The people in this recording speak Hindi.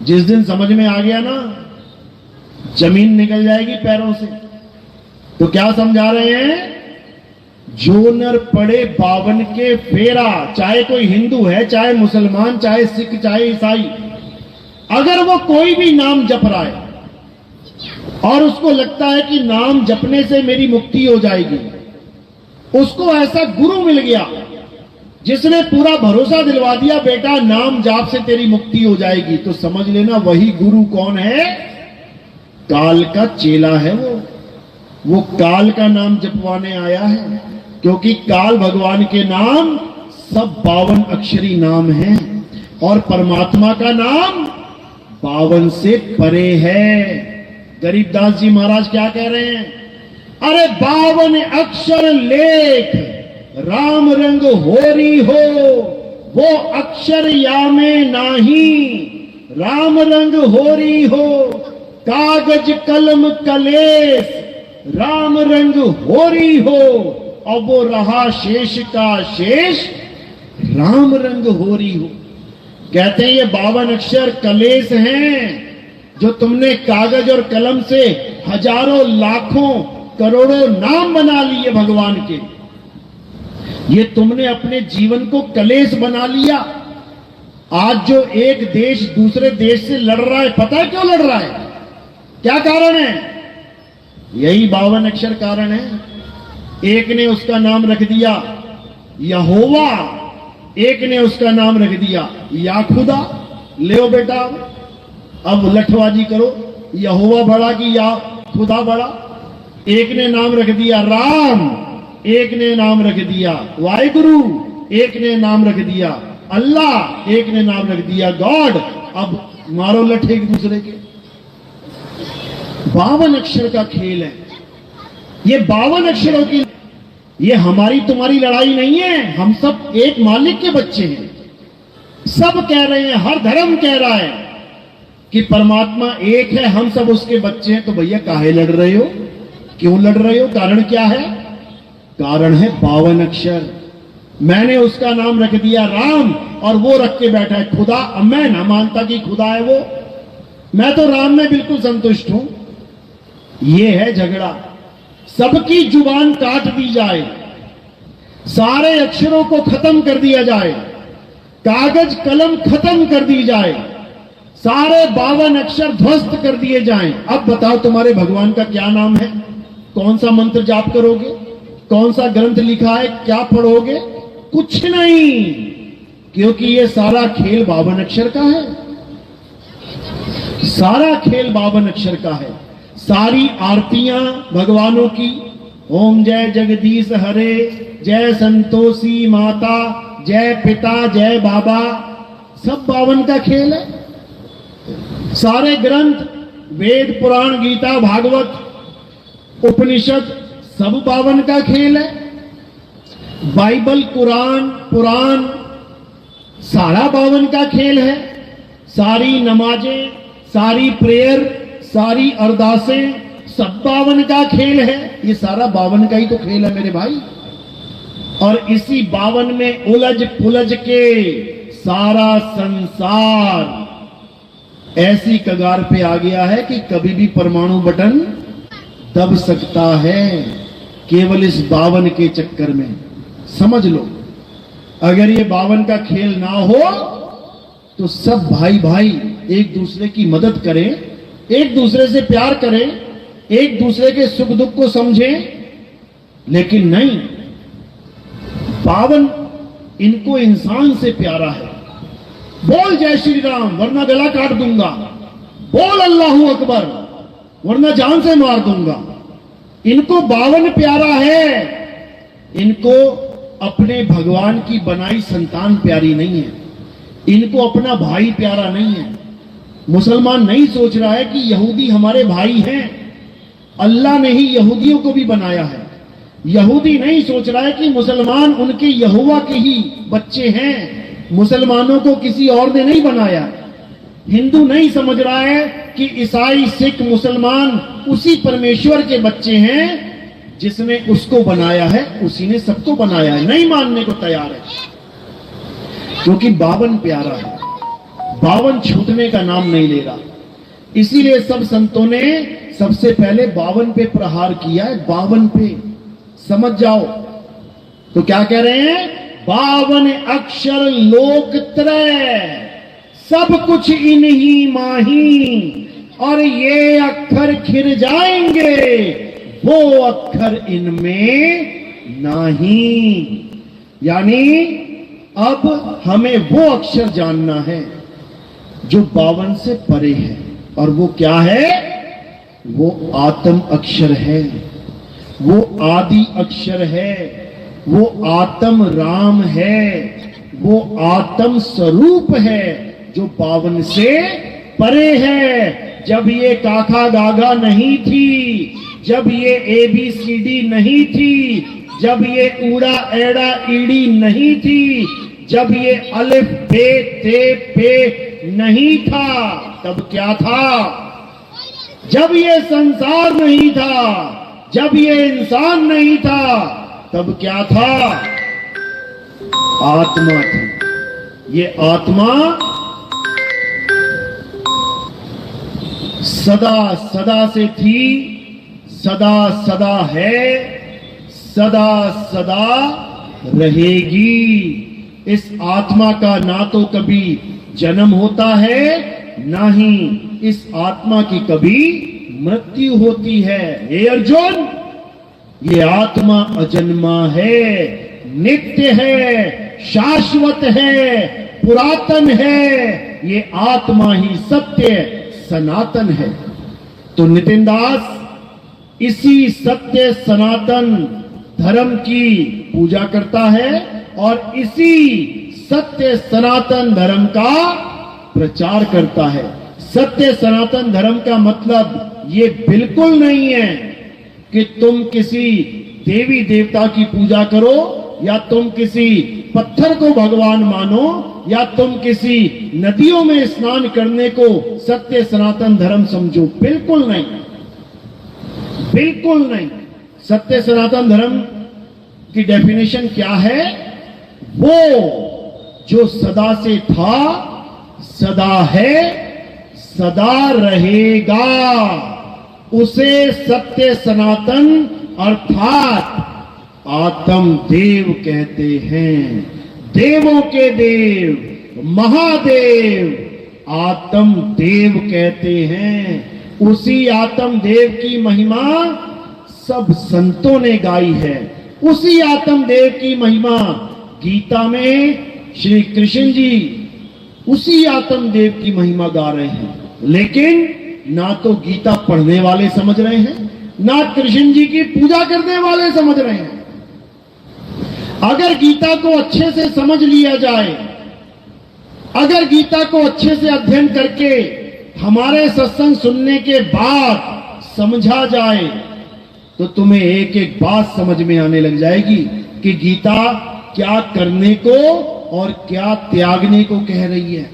जिस दिन समझ में आ गया ना, जमीन निकल जाएगी पैरों से। तो क्या समझा रहे हैं? जो नर पड़े 52 के फेरा, चाहे कोई हिंदू है, चाहे मुसलमान, चाहे सिख, चाहे ईसाई, अगर वो कोई भी नाम जप रहा है और उसको लगता है कि नाम जपने से मेरी मुक्ति हो जाएगी, उसको ऐसा गुरु मिल गया जिसने पूरा भरोसा दिलवा दिया, बेटा नाम जाप से तेरी मुक्ति हो जाएगी, तो समझ लेना वही गुरु कौन है? काल का चेला है वो काल का नाम जपवाने आया है। क्योंकि काल भगवान के नाम सब 52 अक्षरी नाम हैं और परमात्मा का नाम 52 से परे है। गरीबदास जी महाराज क्या कह रहे हैं? अरे 52 अक्षर लेख राम रंग होरी हो, वो अक्षर यामे नाही राम रंग होरी हो, कागज कलम कलेस राम रंग होरी हो, और वो रहा शेष का शेष राम रंग होरी हो। कहते हैं ये 52 अक्षर कलेस हैं जो तुमने कागज और कलम से हजारों लाखों करोड़ों नाम बना लिए भगवान के, ये तुमने अपने जीवन को कलेश बना लिया। आज जो एक देश दूसरे देश से लड़ रहा है, पता है क्यों लड़ रहा है? क्या कारण है? यही 52 अक्षर कारण है। एक ने उसका नाम रख दिया यहोवा, एक ने उसका नाम रख दिया या खुदा। ले बेटा अब लठबाजी करो, यहोवा बड़ा कि या खुदा बड़ा। एक ने नाम रख दिया राम, एक ने नाम रख दिया वाहिगुरु, एक ने नाम रख दिया अल्लाह, एक ने नाम रख दिया गॉड। अब मारो लठ एक दूसरे के। 52 अक्षर का खेल है ये। 52 अक्षरों की, ये हमारी तुम्हारी लड़ाई नहीं है। हम सब एक मालिक के बच्चे हैं। सब कह रहे हैं, हर धर्म कह रहा है कि परमात्मा एक है, हम सब उसके बच्चे हैं। तो भैया काहे लड़ रहे हो? क्यों लड़ रहे हो? कारण क्या है? कारण है 52 अक्षर। मैंने उसका नाम रख दिया राम और वो रख के बैठा है खुदा। अब मैं ना मानता कि खुदा है वो, मैं तो राम में बिल्कुल संतुष्ट हूं। ये है झगड़ा। सबकी जुबान काट दी जाए, सारे अक्षरों को खत्म कर दिया जाए, कागज कलम खत्म कर दी जाए, सारे 52 अक्षर ध्वस्त कर दिए जाएं। अब बताओ तुम्हारे भगवान का क्या नाम है? कौन सा मंत्र जाप करोगे? कौन सा ग्रंथ लिखा है? क्या पढ़ोगे? कुछ नहीं, क्योंकि ये सारा खेल 52 अक्षर का है। सारा खेल 52 अक्षर का है। सारी आरतियां भगवानों की, ओम जय जगदीश हरे, जय संतोषी माता, जय पिता, जय बाबा, सब 52 का खेल है। सारे ग्रंथ, वेद पुराण गीता भागवत उपनिषद, सब 52 का खेल है। बाइबल कुरान पुराण सारा 52 का खेल है। सारी नमाजें, सारी प्रेयर, सारी अरदासें, सब 52 का खेल है। ये सारा 52 का ही तो खेल है मेरे भाई। और इसी 52 में उलझ पुलझ के सारा संसार ऐसी कगार पे आ गया है कि कभी भी परमाणु बटन दब सकता है, केवल इस 52 के चक्कर में। समझ लो, अगर ये 52 का खेल ना हो तो सब भाई भाई एक दूसरे की मदद करें, एक दूसरे से प्यार करें, एक दूसरे के सुख दुख को समझें। लेकिन नहीं, 52 इनको इंसान से प्यारा है। बोल जय श्री राम वरना गला काट दूंगा, बोल अल्लाहू अकबर वरना जान से मार दूंगा। इनको 52 प्यारा है। इनको अपने भगवान की बनाई संतान प्यारी नहीं है। इनको अपना भाई प्यारा नहीं है। मुसलमान नहीं सोच रहा है कि यहूदी हमारे भाई हैं। अल्लाह ने ही यहूदियों को भी बनाया है। यहूदी नहीं सोच रहा है कि मुसलमान उनके यहोवा के ही बच्चे हैं। मुसलमानों को किसी और ने नहीं बनाया। हिंदू नहीं समझ रहा है कि ईसाई सिख मुसलमान उसी परमेश्वर के बच्चे हैं जिसने उसको बनाया है, उसी ने सबको बनाया है। नहीं मानने को तैयार है, क्योंकि 52 प्यारा है। 52 छूटने का नाम नहीं ले रहा। इसीलिए सब संतों ने सबसे पहले 52 पे प्रहार किया है। 52 पे समझ जाओ। तो क्या कह रहे हैं? 52 अक्षर लोकत्रय, सब कुछ इन्हीं माही, और ये अक्षर खिर जाएंगे, वो अक्षर इनमें नहीं। यानी अब हमें वो अक्षर जानना है जो 52 से परे है, और वो क्या है? वो आत्म अक्षर है, वो आदि अक्षर है, वो आत्म राम है, वो आत्म स्वरूप है जो 52 से परे है। जब ये काका गागा नहीं थी, जब ये ABCD नहीं थी, जब ये ऊड़ा एड़ा ईड़ी नहीं थी, जब ये अलिफ बे ते पे नहीं था, तब क्या था? जब ये संसार नहीं था, जब ये इंसान नहीं था, तब क्या था? आत्मा थी। ये आत्मा सदा सदा से थी, सदा सदा है, सदा सदा रहेगी। इस आत्मा का ना तो कभी जन्म होता है, ना ही इस आत्मा की कभी मृत्यु होती है। हे अर्जुन, ये आत्मा अजन्मा है, नित्य है, शाश्वत है, पुरातन है। ये आत्मा ही सत्य सनातन है। तो नितिन दास इसी सत्य सनातन धर्म की पूजा करता है और इसी सत्य सनातन धर्म का प्रचार करता है। सत्य सनातन धर्म का मतलब ये बिल्कुल नहीं है कि तुम किसी देवी देवता की पूजा करो, या तुम किसी पत्थर को भगवान मानो, या तुम किसी नदियों में स्नान करने को सत्य सनातन धर्म समझो। बिल्कुल नहीं, बिल्कुल नहीं। सत्य सनातन धर्म की डेफिनेशन क्या है? वो जो सदा से था, सदा है, सदा रहेगा, उसे सत्य सनातन अर्थात आत्म देव कहते हैं। देवों के देव, महादेव आत्म देव कहते हैं। उसी आत्म देव की महिमा सब संतों ने गाई है। उसी आत्म देव की महिमा गीता में श्री कृष्ण जी उसी आत्म देव की महिमा गा रहे हैं। लेकिन ना तो गीता पढ़ने वाले समझ रहे हैं, ना कृष्ण जी की पूजा करने वाले समझ रहे हैं। अगर गीता को अच्छे से समझ लिया जाए, अगर गीता को अच्छे से अध्ययन करके हमारे सत्संग सुनने के बाद समझा जाए, तो तुम्हें एक एक बात समझ में आने लग जाएगी कि गीता क्या करने को और क्या त्यागने को कह रही है।